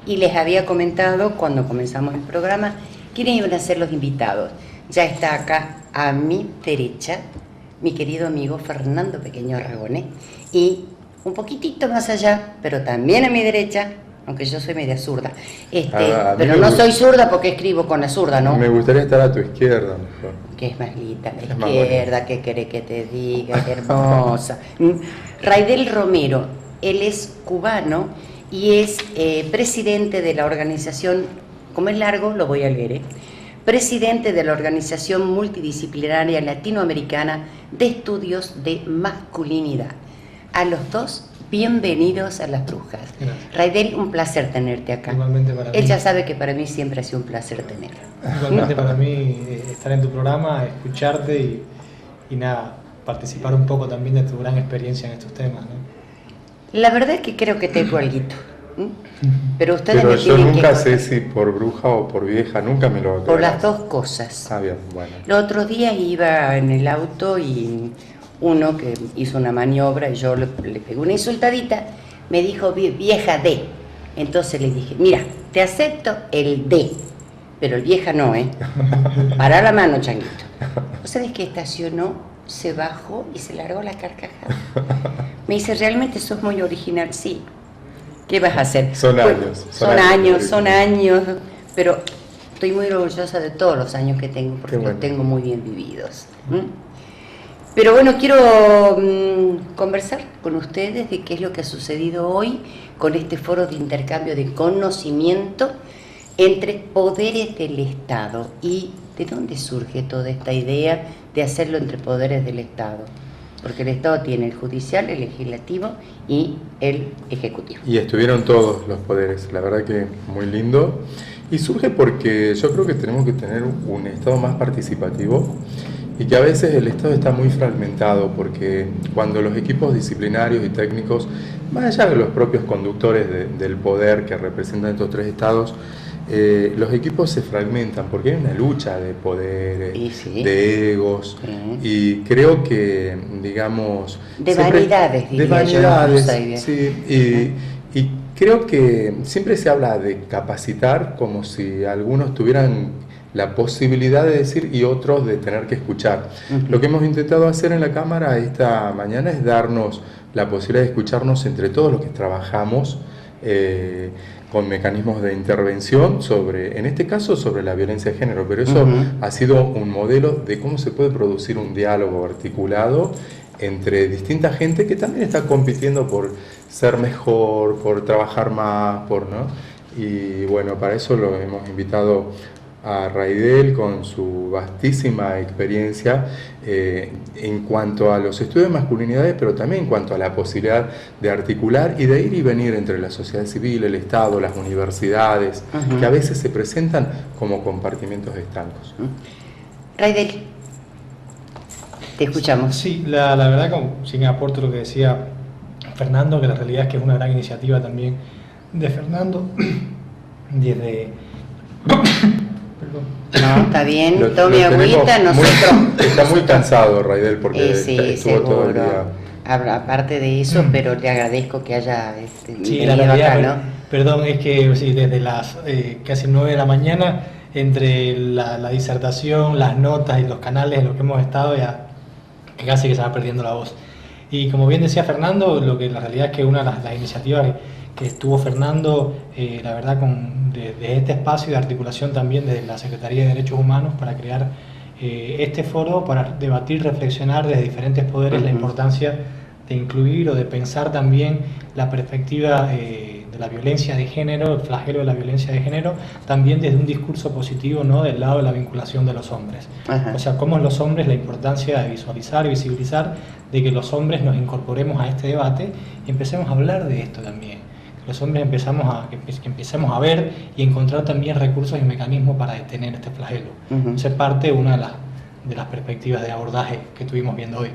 y les había comentado cuando comenzamos el programa quiénes iban a ser los invitados. Ya está acá a mi derecha mi querido amigo Fernando Pequeño Aragonés, y un poquitito más allá, pero también a mi derecha, aunque yo soy media zurda, pero no soy zurda porque escribo con la zurda, ¿no? Me gustaría estar a tu izquierda mejor. Que es más linda la izquierda, ¿qué querés que te diga? Qué hermosa. Raidel Romero, él es cubano y es presidente de la organización, como es largo, lo voy a leer, presidente de la Organización Multidisciplinaria Latinoamericana de Estudios de Masculinidad. A los dos, bienvenidos a Las Brujas. Gracias. Raidel, un placer tenerte acá. Igualmente para mí. Él ya sabe que para mí siempre ha sido un placer tenerlo. Igualmente para mí estar en tu programa, escucharte y nada, participar un poco también de tu gran experiencia en estos temas, ¿no? La verdad es que creo que tengo alguito. Pero ustedes Pero me yo tienen nunca que sé contar. si por bruja o por vieja, nunca me lo Por las aclarás. dos cosas. Ah, bien, bueno. Los otros días iba en el auto y uno que hizo una maniobra y yo le pegué una insultadita, me dijo vieja D. Entonces le dije, mira, te acepto el D, pero el vieja no, Pará la mano, changuito. ¿Vos sabés que estacionó, se bajó y se largó la carcajada? Me dice, ¿realmente sos muy original? Sí. ¿Qué vas a hacer? Son años, pero estoy muy orgullosa de todos los años que tengo, porque bueno. los tengo muy bien vividos. Pero bueno, quiero conversar con ustedes de qué es lo que ha sucedido hoy con este foro de intercambio de conocimiento entre poderes del Estado. ¿Y de dónde surge toda esta idea de hacerlo entre poderes del Estado? Porque el Estado tiene el judicial, el legislativo y el ejecutivo. Y estuvieron todos los poderes, la verdad que muy lindo. Y surge porque yo creo que tenemos que tener un Estado más participativo y que a veces el Estado está muy fragmentado, porque cuando los equipos disciplinarios y técnicos, más allá de los propios conductores del poder que representan estos tres estados, los equipos se fragmentan porque hay una lucha de poderes, sí. de egos, y creo que, digamos... De vanidades, diría yo. De vanidades, sí, y creo que siempre se habla de capacitar como si algunos tuvieran la posibilidad de decir y otros de tener que escuchar. Lo que hemos intentado hacer en la Cámara esta mañana es darnos la posibilidad de escucharnos entre todos los que trabajamos con mecanismos de intervención sobre, en este caso, sobre la violencia de género, pero eso ha sido un modelo de cómo se puede producir un diálogo articulado entre distinta gente que también está compitiendo por ser mejor, por trabajar más, ¿no? Y bueno, para eso lo hemos invitado a Raidel con su vastísima experiencia en cuanto a los estudios de masculinidades, pero también en cuanto a la posibilidad de articular y de ir y venir entre la sociedad civil, el Estado, las universidades, que a veces se presentan como compartimientos estancos. Raidel, te escuchamos. Sí, la verdad, como sin aporto lo que decía Fernando, que la realidad es que es una gran iniciativa también de Fernando, desde... No, está bien, tome agüita, nosotros... Está muy cansado, Raidel, porque sí, estuvo seguro. todo el día... Aparte de eso, pero le agradezco que haya sí, la realidad, acá, ¿no? Perdón, es que sí, desde las casi 9 de la mañana, entre la disertación, las notas y los canales en los que hemos estado, ya casi que se va perdiendo la voz. Y como bien decía Fernando, la realidad es que una de las iniciativas que estuvo Fernando, la verdad, desde este espacio de articulación también desde la Secretaría de Derechos Humanos para crear este foro para debatir, reflexionar desde diferentes poderes la importancia de incluir o de pensar también la perspectiva de la violencia de género, el flagelo de la violencia de género, también desde un discurso positivo, ¿no?, del lado de la vinculación de los hombres. O sea, cómo en los hombres la importancia de visualizar y visibilizar de que los hombres nos incorporemos a este debate y empecemos a hablar de esto también. Los hombres que empecemos a ver y encontrar también recursos y mecanismos para detener este flagelo. Esa es parte de una de las perspectivas de abordaje que estuvimos viendo hoy.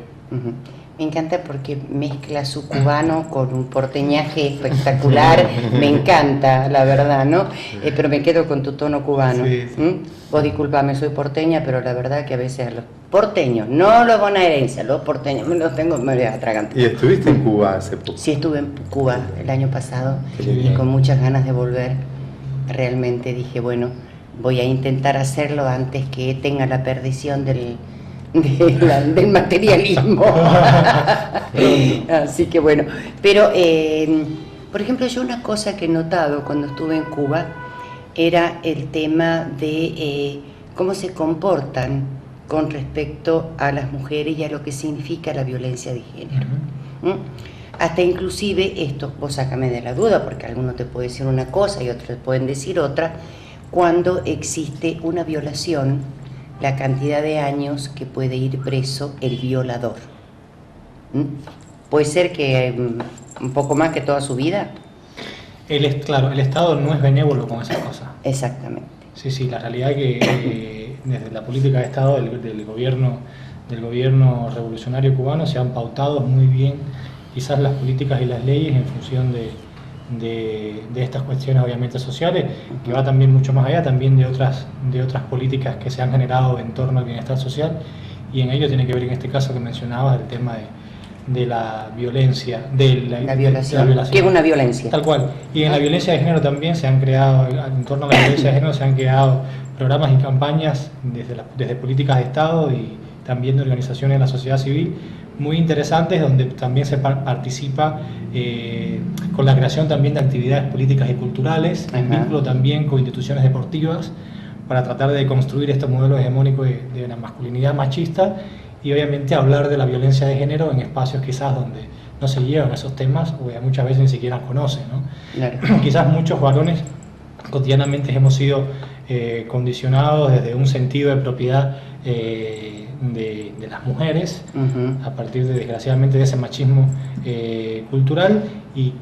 Me encanta porque mezcla su cubano con un porteñaje espectacular, me encanta, la verdad, ¿no? Pero me quedo con tu tono cubano. Sí, sí. Vos disculpame, soy porteña, pero la verdad que a veces a los porteños, no los bonaerenses, los porteños, me los tengo medio atragantados. ¿Y estuviste en Cuba hace poco? Sí, estuve en Cuba el año pasado y con muchas ganas de volver. realmente dije, bueno, voy a intentar hacerlo antes que tenga la perdición del materialismo. Así que bueno, pero por ejemplo, yo una cosa que he notado cuando estuve en Cuba era el tema de cómo se comportan con respecto a las mujeres y a lo que significa la violencia de género. Hasta inclusive, esto vos sácame de la duda, porque alguno te puede decir una cosa y otros te pueden decir otra, cuando existe una violación, la cantidad de años que puede ir preso el violador. Puede ser que un poco más que toda su vida. Claro, el Estado no es benévolo con esas cosas. Exactamente. Sí, la realidad es que desde la política de Estado del gobierno revolucionario cubano se han pautado muy bien quizás las políticas y las leyes en función de estas cuestiones obviamente sociales, que va también mucho más allá también de otras políticas que se han generado en torno al bienestar social, y en ello tiene que ver en este caso que mencionabas el tema de la violencia, la violación, que es una violencia. Tal cual. Y en la violencia de género también se han creado, en torno a la violencia de género se han creado programas y campañas desde políticas de Estado y también de organizaciones de la sociedad civil muy interesantes, donde también se participa con la creación también de actividades políticas y culturales, en vínculo también con instituciones deportivas, para tratar de construir estos modelos hegemónicos de la masculinidad machista y obviamente hablar de la violencia de género en espacios quizás donde no se llevan esos temas o muchas veces ni siquiera conocen, ¿no? Claro. Quizás muchos varones cotidianamente hemos sido condicionados desde un sentido de propiedad de las mujeres, a partir desgraciadamente de ese machismo cultural, y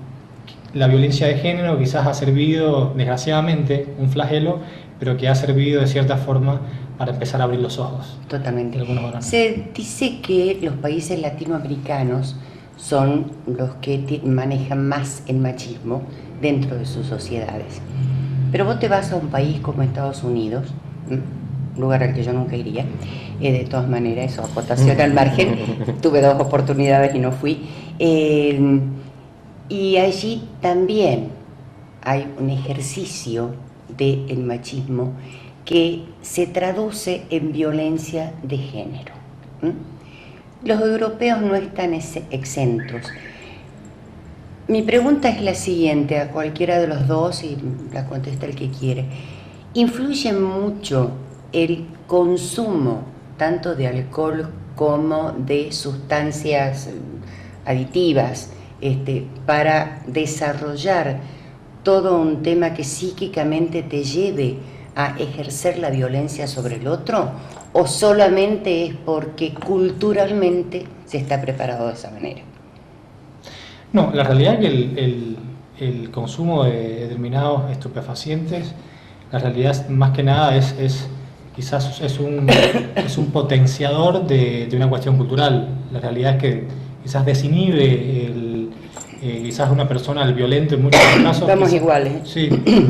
la violencia de género quizás ha servido, desgraciadamente, un flagelo, pero que ha servido de cierta forma para empezar a abrir los ojos. Totalmente. Se dice que los países latinoamericanos son los que manejan más el machismo dentro de sus sociedades. Pero vos te vas a un país como Estados Unidos, un lugar al que yo nunca iría, de todas maneras, eso, acotación al margen, tuve 2 oportunidades y no fui, y allí también hay un ejercicio del machismo que se traduce en violencia de género. Los europeos no están exentos. Mi pregunta es la siguiente, a cualquiera de los dos, y la contesta el que quiere. ¿Influye mucho el consumo tanto de alcohol como de sustancias aditivas para desarrollar todo un tema que psíquicamente te lleve a ejercer la violencia sobre el otro? ¿O solamente es porque culturalmente se está preparado de esa manera? No, la realidad es que el consumo de determinados estupefacientes, la realidad más que nada quizás es un potenciador de una cuestión cultural. La realidad es que quizás desinhibe quizás una persona, el violento en muchos casos. Estamos iguales. Sí,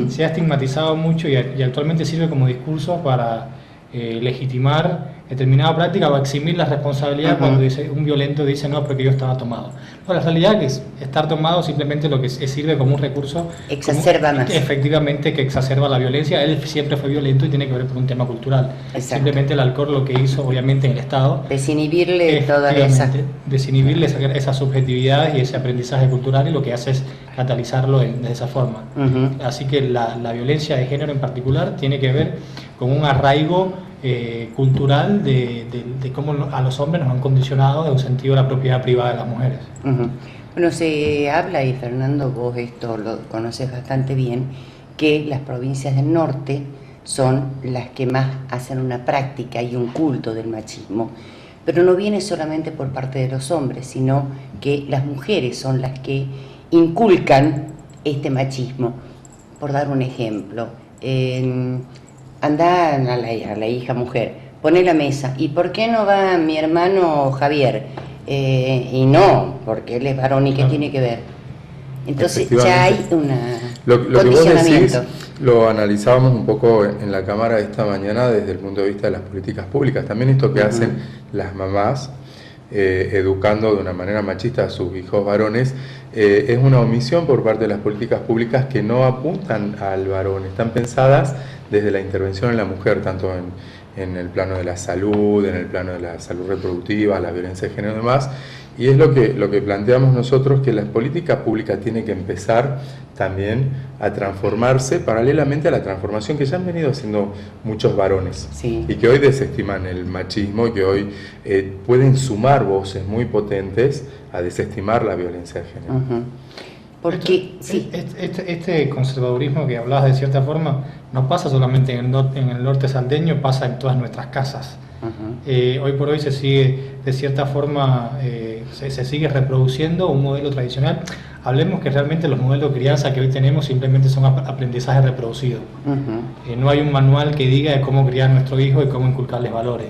se ha estigmatizado mucho y actualmente sirve como discurso para legitimar determinada práctica o eximir la responsabilidad cuando un violento dice no, porque yo estaba tomado. No, la realidad es que estar tomado simplemente lo que sirve como un recurso exacerba más. Efectivamente, que exacerba la violencia. Él siempre fue violento y tiene que ver por un tema cultural. Exacto. Simplemente el alcohol lo que hizo, obviamente, en el Estado, desinhibirle toda esa... desinhibirle esa subjetividad y ese aprendizaje cultural, y lo que hace es catalizarlo de esa forma. Así que la violencia de género en particular tiene que ver con un arraigo cultural de cómo a los hombres nos han condicionado en un sentido de la propiedad privada de las mujeres. Bueno, se habla, y Fernando, vos esto lo conoces bastante bien, que las provincias del norte son las que más hacen una práctica y un culto del machismo, pero no viene solamente por parte de los hombres, sino que las mujeres son las que inculcan este machismo. Por dar un ejemplo, anda a la hija mujer, pone la mesa, ¿y por qué no va mi hermano Javier? Y no, porque él es varón, ¿y qué tiene que ver? Entonces ya hay lo que vos decís lo analizábamos un poco en la Cámara esta mañana desde el punto de vista de las políticas públicas. También esto que hacen las mamás educando de una manera machista a sus hijos varones, es una omisión por parte de las políticas públicas que no apuntan al varón, están pensadas desde la intervención en la mujer, tanto en el plano de la salud, en el plano de la salud reproductiva, la violencia de género y demás, y es lo que planteamos nosotros, que la política pública tiene que empezar también a transformarse paralelamente a la transformación que ya han venido haciendo muchos varones, sí, y que hoy desestiman el machismo y que hoy pueden sumar voces muy potentes a desestimar la violencia de género. Uh-huh. Porque este conservadurismo que hablabas, de cierta forma, no pasa solamente en el norte salteño, pasa en todas nuestras casas. Uh-huh. Hoy por hoy se sigue, de cierta forma, se sigue reproduciendo un modelo tradicional. Hablemos que realmente los modelos de crianza que hoy tenemos simplemente son aprendizaje reproducido. Uh-huh. No hay un manual que diga de cómo criar a nuestro hijo y cómo inculcarles valores.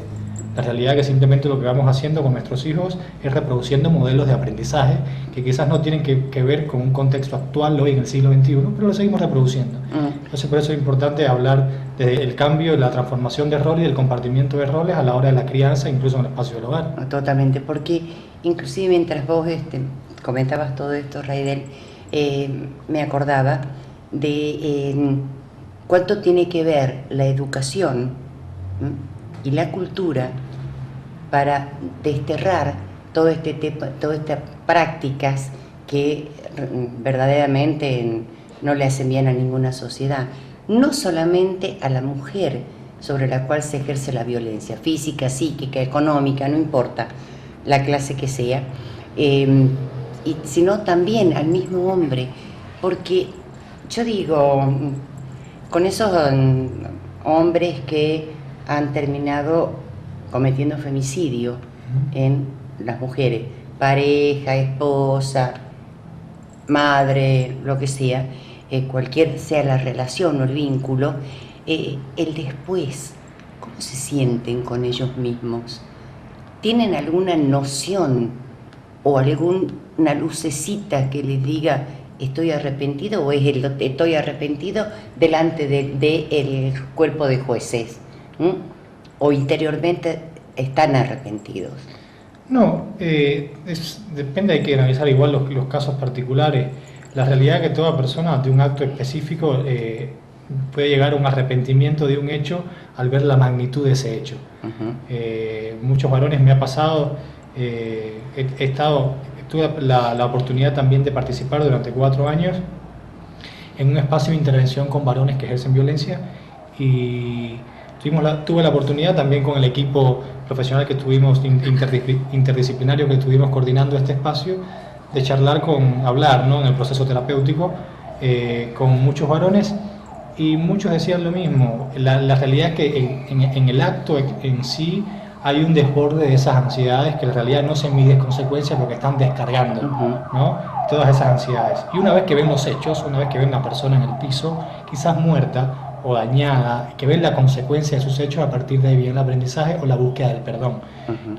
La realidad es que simplemente lo que vamos haciendo con nuestros hijos es reproduciendo modelos de aprendizaje que quizás no tienen que ver con un contexto actual hoy en el siglo XXI, pero lo seguimos reproduciendo. Entonces por eso es importante hablar del cambio, la transformación de roles y del compartimiento de roles a la hora de la crianza, incluso en el espacio del hogar. Totalmente, porque inclusive mientras vos comentabas todo esto, Raidel, me acordaba de cuánto tiene que ver la educación y la cultura para desterrar todas estas prácticas que verdaderamente no le hacen bien a ninguna sociedad, no solamente a la mujer sobre la cual se ejerce la violencia física, psíquica, económica, no importa la clase que sea, sino también al mismo hombre, porque yo digo, con esos hombres que han terminado cometiendo femicidio en las mujeres, pareja, esposa, madre, lo que sea, cualquier sea la relación o el vínculo, el después, ¿cómo se sienten con ellos mismos? ¿Tienen alguna noción o alguna lucecita que les diga estoy arrepentido, o es el estoy arrepentido delante del cuerpo de jueces? ¿O interiormente están arrepentidos? No, depende, hay que analizar igual los casos particulares. La realidad es que toda persona ante un acto específico puede llegar a un arrepentimiento de un hecho al ver la magnitud de ese hecho. Uh-huh. Muchos varones me ha pasado, tuve la oportunidad también de participar durante 4 años en un espacio de intervención con varones que ejercen violencia, y tuve la oportunidad también con el equipo profesional que tuvimos, interdisciplinario que estuvimos coordinando este espacio, de hablar, ¿no?, en el proceso terapéutico con muchos varones, y muchos decían lo mismo. La realidad es que en el acto en sí hay un desborde de esas ansiedades que en realidad no se miden consecuencias porque están descargando, ¿no?, todas esas ansiedades. Y una vez que ven los hechos, una vez que ven la persona en el piso, quizás muerta o dañada, que ven la consecuencia de sus hechos, a partir de ahí viene el aprendizaje o la búsqueda del perdón.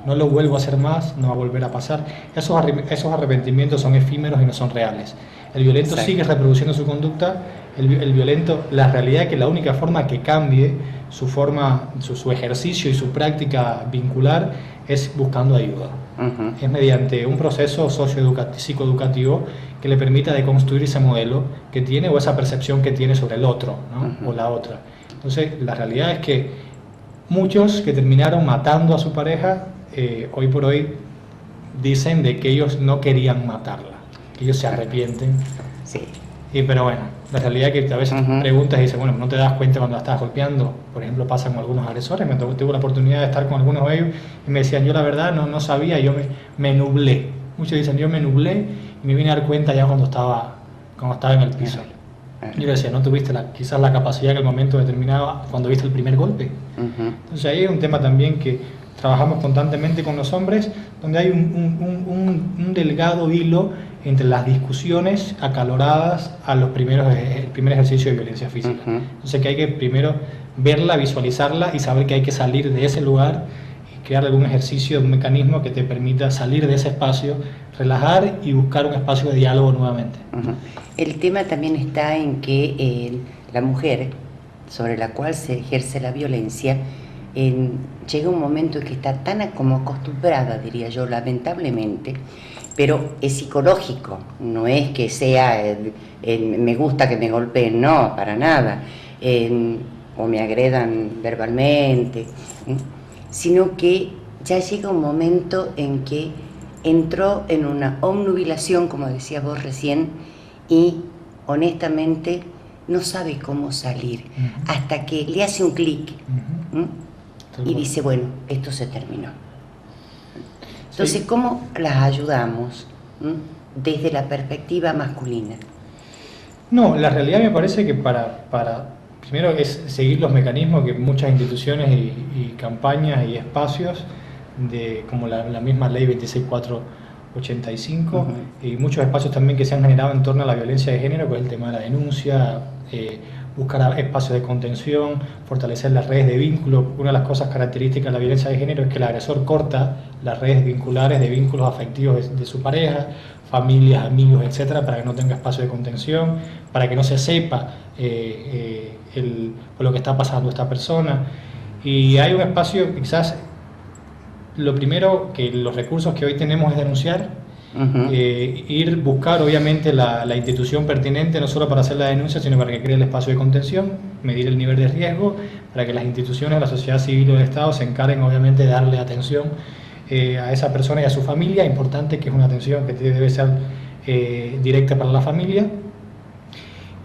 No lo vuelvo a hacer más, no va a volver a pasar. Esos arrepentimientos son efímeros y no son reales. El violento sigue reproduciendo su conducta. El violento, la realidad es que la única forma que cambie su ejercicio y su práctica vincular es buscando ayuda. Es mediante un proceso psicoeducativo que le permita deconstruir ese modelo que tiene o esa percepción que tiene sobre el otro, ¿no?, o la otra. Entonces, la realidad es que muchos que terminaron matando a su pareja, hoy por hoy dicen de que ellos no querían matarla, que ellos se arrepienten. Sí. Pero bueno, la realidad es que a veces preguntas y dices, bueno, no te das cuenta cuando la estás golpeando. Por ejemplo, pasa con algunos agresores. Tuve la oportunidad de estar con algunos de ellos y me decían, yo la verdad no sabía, yo me nublé. Muchos dicen, yo me nublé y me vine a dar cuenta ya cuando estaba en el piso. Yo le decía, ¿no tuviste quizás la capacidad en el momento determinado cuando viste el primer golpe? Entonces ahí hay un tema también que trabajamos constantemente con los hombres, donde hay un delgado hilo entre las discusiones acaloradas a el primer ejercicio de violencia física. Entonces que hay que primero verla, visualizarla y saber que hay que salir de ese lugar y crear algún ejercicio, un mecanismo que te permita salir de ese espacio, relajar y buscar un espacio de diálogo nuevamente. El tema también está en que la mujer sobre la cual se ejerce la violencia llega un momento en que está tan como acostumbrada, diría yo, lamentablemente, pero es psicológico, no es que sea me gusta que me golpeen, no, para nada, o me agredan verbalmente, sino que ya llega un momento en que entró en una obnubilación, como decías vos recién, y honestamente no sabe cómo salir, hasta que le hace un clic y dice, bueno, esto se terminó. Entonces, ¿cómo las ayudamos desde la perspectiva masculina? No, la realidad me parece que primero es seguir los mecanismos que muchas instituciones y campañas y espacios, como la misma ley 26485, y muchos espacios también que se han generado en torno a la violencia de género, que es el tema de la denuncia, buscar espacios de contención, fortalecer las redes de vínculo. Una de las cosas características de la violencia de género es que el agresor corta las redes vinculares de vínculos afectivos de su pareja, familias, amigos, etcétera, para que no tenga espacio de contención, para que no se sepa por lo que está pasando esta persona. Y hay un espacio, quizás lo primero, que los recursos que hoy tenemos es denunciar, buscar obviamente la institución pertinente, no solo para hacer la denuncia, sino para que cree el espacio de contención, medir el nivel de riesgo, para que las instituciones, la sociedad civil o el Estado se encarguen obviamente de darle atención a esa persona y a su familia. Importante que es una atención que debe ser directa para la familia.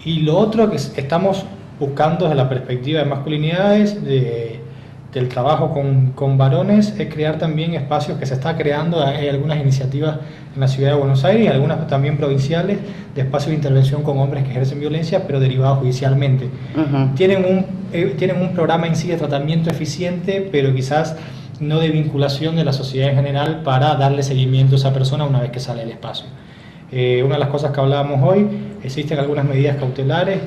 Y lo otro que estamos buscando desde la perspectiva de masculinidades, del trabajo con varones, es crear también espacios que se está creando. Hay algunas iniciativas en la ciudad de Buenos Aires y algunas también provinciales de espacios de intervención con hombres que ejercen violencia, pero derivados judicialmente. Tienen un programa en sí de tratamiento eficiente, pero quizás no de vinculación de la sociedad en general para darle seguimiento a esa persona una vez que sale del espacio. Una de las cosas que hablábamos hoy, existen algunas medidas cautelares,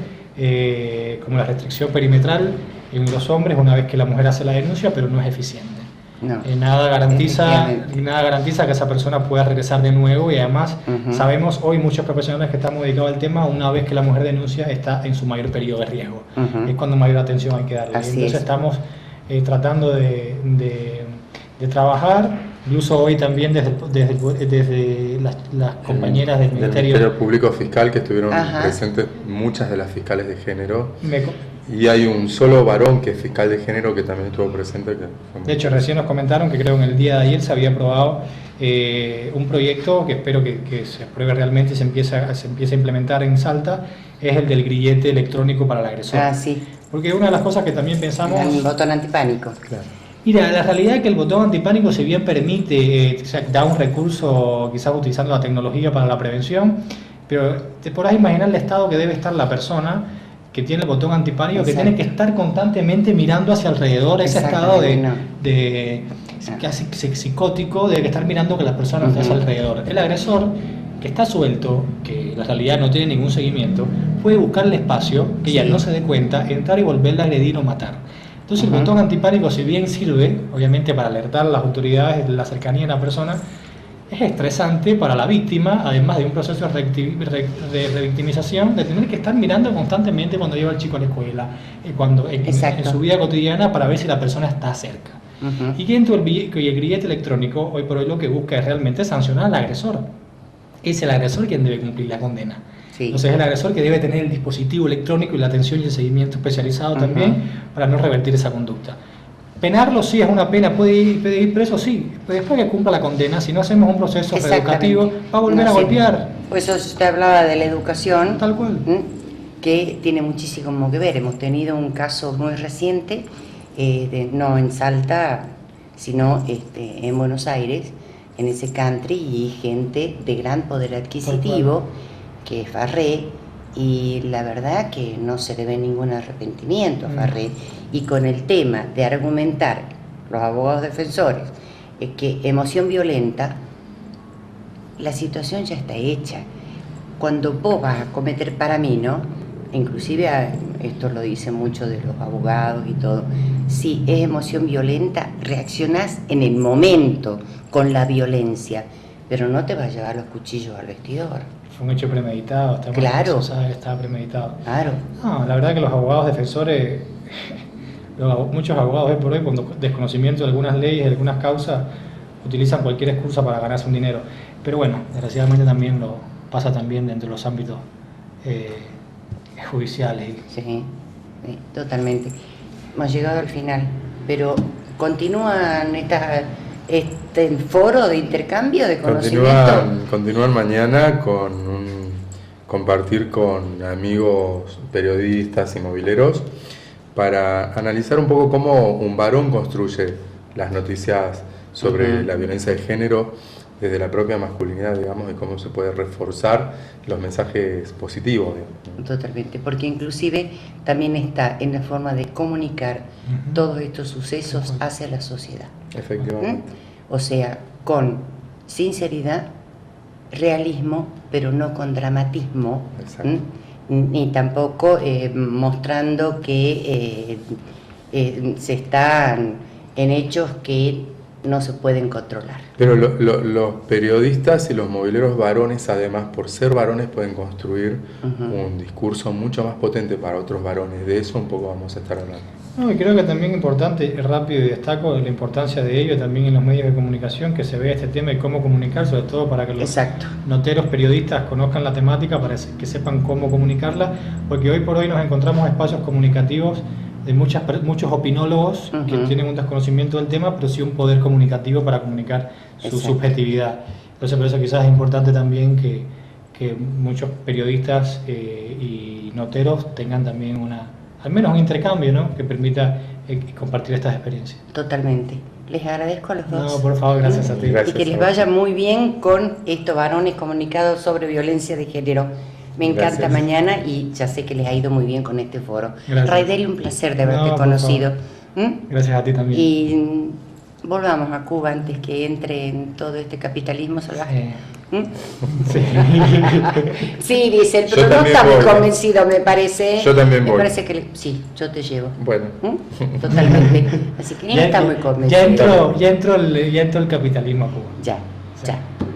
como la restricción perimetral en los hombres una vez que la mujer hace la denuncia, pero no es eficiente. No. Nada garantiza que esa persona pueda regresar de nuevo, y además sabemos hoy muchos profesionales que estamos dedicados al tema, una vez que la mujer denuncia está en su mayor periodo de riesgo, es cuando mayor atención hay que darle. Entonces estamos tratando de trabajar, incluso hoy también desde las compañeras del Ministerio Público Fiscal, que estuvieron presentes muchas de las fiscales de género. Y hay un solo varón que es fiscal de género que también estuvo presente. De hecho, recién nos comentaron que creo en el día de ayer se había aprobado un proyecto que espero que se apruebe realmente y se empiece a implementar en Salta, es el del grillete electrónico para el agresor. Sí. Porque una de las cosas que también pensamos... El botón antipánico. Claro. Mira, la realidad es que el botón antipánico, si bien permite, da un recurso quizás utilizando la tecnología para la prevención, pero te podrás imaginar el estado que debe estar la persona que tiene el botón antipánico, que tiene que estar constantemente mirando hacia alrededor, ese estado casi psicótico, de estar mirando que la persona esté hacia alrededor. El agresor, que está suelto, que la realidad no tiene ningún seguimiento, puede buscar el espacio, que ella no se dé cuenta, entrar y volverla a agredir o matar. Entonces el botón antipánico, si bien sirve, obviamente, para alertar a las autoridades de la cercanía de la persona, es estresante para la víctima, además de un proceso de revictimización, de tener que estar mirando constantemente cuando lleva al chico a la escuela, en su vida cotidiana, para ver si la persona está cerca. Y que el grillete electrónico, hoy por hoy, lo que busca es realmente sancionar al agresor. Es el agresor quien debe cumplir la condena. Entonces es el agresor que debe tener el dispositivo electrónico y la atención y el seguimiento especializado también, para no revertir esa conducta. Penarlo sí es una pena, puede ir preso, sí, pero después que cumpla la condena, si no hacemos un proceso reeducativo, va a volver a golpear. Por eso usted hablaba de la educación, tal cual, que tiene muchísimo que ver. Hemos tenido un caso muy reciente, no en Salta, sino en Buenos Aires, en ese country, y gente de gran poder adquisitivo, que es Farré, y la verdad que no se le ve ningún arrepentimiento a Farré. Y con el tema de argumentar, los abogados defensores, que emoción violenta, la situación ya está hecha. Cuando vos vas a cometer, para mí, ¿no? Inclusive esto lo dicen mucho de los abogados y todo, si es emoción violenta, reaccionás en el momento con la violencia, pero no te vas a llevar los cuchillos al vestidor. Fue un hecho premeditado, claro. Estaba premeditado. Claro. No, la verdad que los abogados defensores, muchos abogados hoy por hoy, con desconocimiento de algunas leyes, de algunas causas, utilizan cualquier excusa para ganarse un dinero. Pero bueno, desgraciadamente también lo pasa también dentro de los ámbitos judiciales. Sí, sí, totalmente. Hemos llegado al final, pero continúan este foro de intercambio de conocimiento. Continúan mañana con compartir con amigos periodistas y mobileros para analizar un poco cómo un varón construye las noticias sobre la violencia de género desde la propia masculinidad, digamos, y cómo se puede reforzar los mensajes positivos, digamos. Totalmente, porque inclusive también está en la forma de comunicar todos estos sucesos hacia la sociedad. Efectivamente. O sea, con sinceridad, realismo, pero no con dramatismo, ni tampoco mostrando que se están en hechos que no se pueden controlar. Pero los periodistas y los mobileros varones, además, por ser varones, pueden construir un discurso mucho más potente para otros varones. De eso un poco vamos a estar hablando. No, y creo que también es importante, rápido y destaco la importancia de ello también en los medios de comunicación, que se vea este tema y cómo comunicar, sobre todo para que los noteros periodistas conozcan la temática, para que sepan cómo comunicarla, porque hoy por hoy nos encontramos espacios comunicativos de muchos opinólogos que tienen un desconocimiento del tema, pero sí un poder comunicativo para comunicar su subjetividad. Entonces por eso quizás es importante también que muchos periodistas y noteros tengan también al menos un intercambio, ¿no?, que permita compartir estas experiencias. Totalmente. Les agradezco a los dos. No, por favor, gracias a ti. Y que les vaya muy bien con estos varones comunicados sobre violencia de género. Me encanta mañana y ya sé que les ha ido muy bien con este foro. Raidel, un placer de haberte conocido. Gracias a ti también. Y volvamos a Cuba antes que entre en todo este capitalismo salvaje. Sí, dice, pero no está muy convencido, me parece. Yo también voy. Me parece que sí, yo te llevo. Bueno. Totalmente. Así que no está muy convencido. Ya entró el capitalismo a Cuba.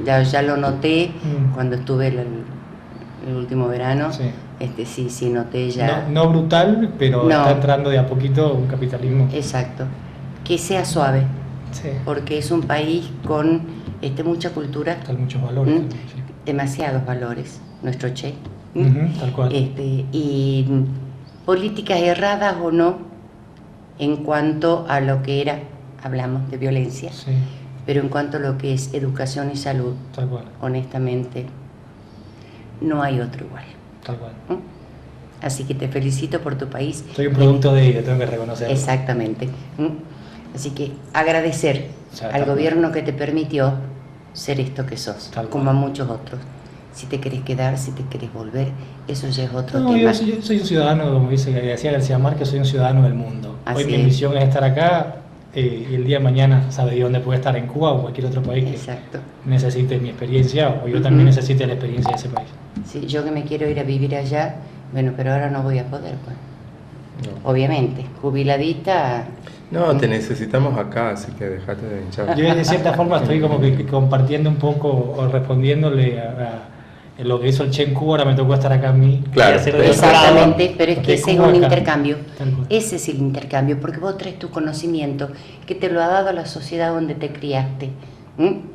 Ya lo noté cuando estuve el último verano. Sí, noté ya. No brutal, pero está entrando de a poquito un capitalismo. Exacto. Que sea suave. Porque es un país con mucha cultura, muchos valores, demasiados valores, nuestro Che, tal cual. Y políticas erradas o no en cuanto a lo que hablamos de violencia, pero en cuanto a lo que es educación y salud, tal cual. Honestamente no hay otro igual. Tal cual. Así que te felicito por tu país. Soy un producto de ello, tengo que reconocerlo. Exactamente. Así que agradecer al gobierno que te permitió ser esto que sos, como a muchos otros. Si te querés quedar, si te querés volver, eso ya es otro tema. Yo soy un ciudadano, como decía García Márquez, soy un ciudadano del mundo. Hoy mi misión es estar acá y el día de mañana sabe dónde puede estar, en Cuba o cualquier otro país que necesite mi experiencia o yo también necesite la experiencia de ese país. Sí, yo que me quiero ir a vivir allá, bueno, pero ahora no voy a poder, pues. No. Obviamente, jubiladita. No, te necesitamos acá, así que dejate de hinchar. Yo de cierta forma estoy como que compartiendo un poco o respondiéndole a lo que hizo el Che en Cuba, ahora me tocó estar acá a mí. Claro, exactamente, pero es que ese es un intercambio. Ese es el intercambio, porque vos traes tu conocimiento que te lo ha dado la sociedad donde te criaste.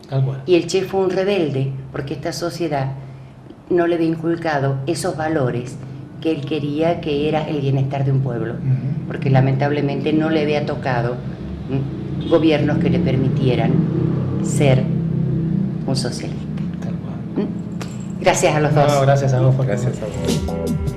Tal cual. Y el Che fue un rebelde, porque esta sociedad no le había inculcado esos valores que él quería, que era el bienestar de un pueblo, porque lamentablemente no le había tocado gobiernos que le permitieran ser un socialista. Tal cual. Gracias a los dos. No, gracias a vos. Gracias a vos.